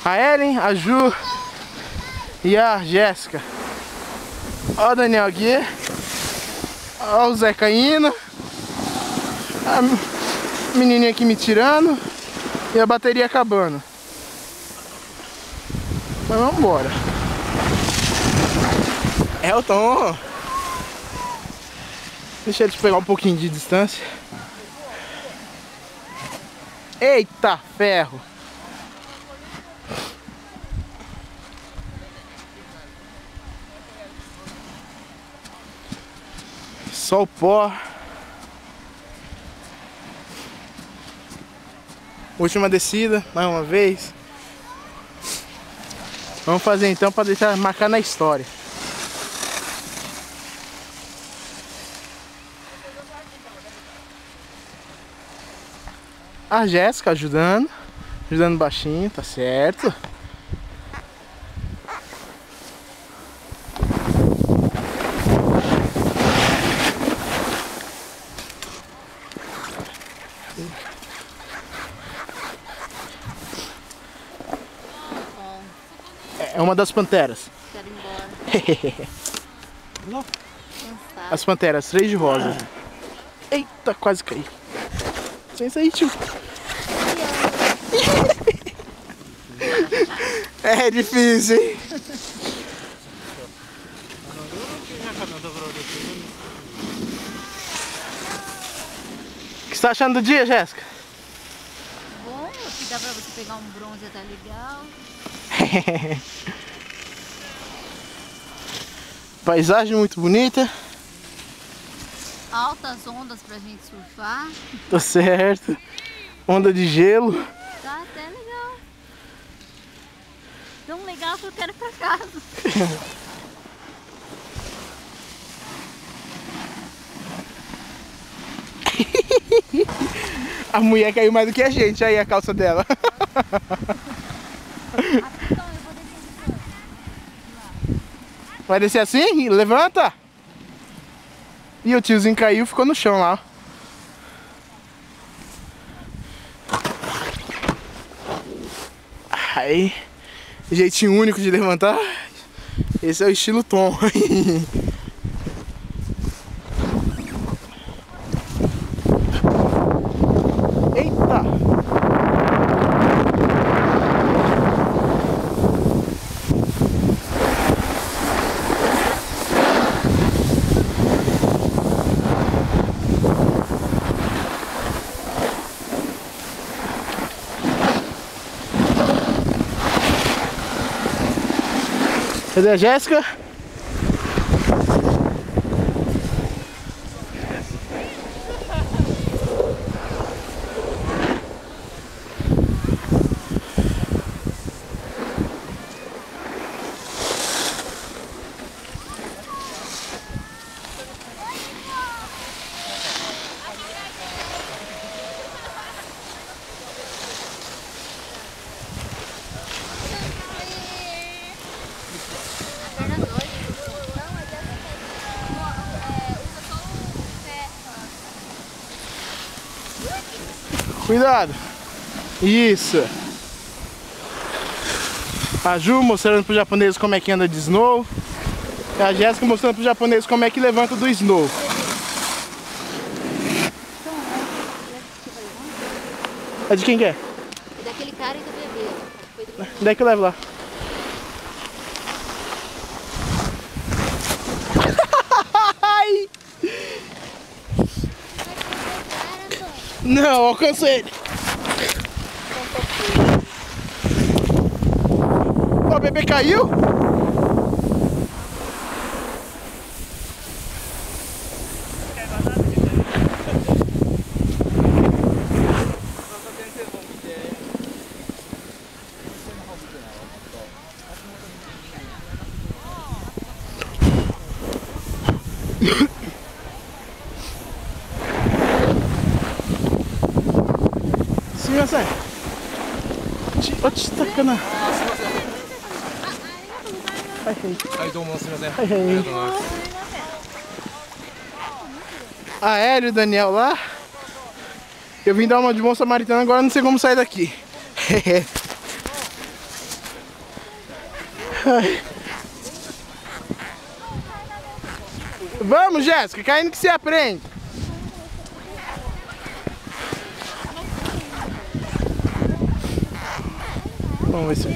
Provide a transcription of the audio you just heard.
a Ellen, a Ju e a Jéssica. Ó o Daniel aqui. Ó o Zé caindo. A menininha aqui me tirando. E a bateria acabando. Mas vamos embora. Elton. Deixa ele te pegar um pouquinho de distância. Eita ferro. Só o pó. Última descida, mais uma vez. Vamos fazer então para deixar marcar na história. A Jéssica ajudando baixinho, tá certo. É uma das panteras. Quero ir embora. As panteras, 3 de rosa. Eita, quase caí. Sem sair, tio. É difícil, hein? O que você tá achando do dia, Jéssica? Bom, aqui dá pra você pegar um bronze, tá legal. Paisagem muito bonita. Altas ondas pra gente surfar. Tá certo. Onda de gelo. Tá até legal. Tão legal que eu quero ir pra casa. A mulher caiu mais do que a gente, aí a calça dela. Vai descer assim? Levanta! E o tiozinho caiu e ficou no chão lá. Aí, jeitinho único de levantar. Esse é o estilo Tom. Eita! Cadê a Jéssica? Cuidado! Isso! A Ju mostrando pro japonês como é que anda de snow. E a Jéssica mostrando pro japonês como é que levanta do snow. É de quem que é? É daquele cara e do bebê. Foi do bebê. Daí que eu levo lá. Ai! Não, alcanço ele. Ó, o bebê caiu? Sim, você. Ochi, tá ficando. A Hélio e o Daniel lá. Eu vim dar uma de bom samaritano, agora não sei como sair daqui. Vamos, Jéssica, caindo que se aprende. Vamos ver se...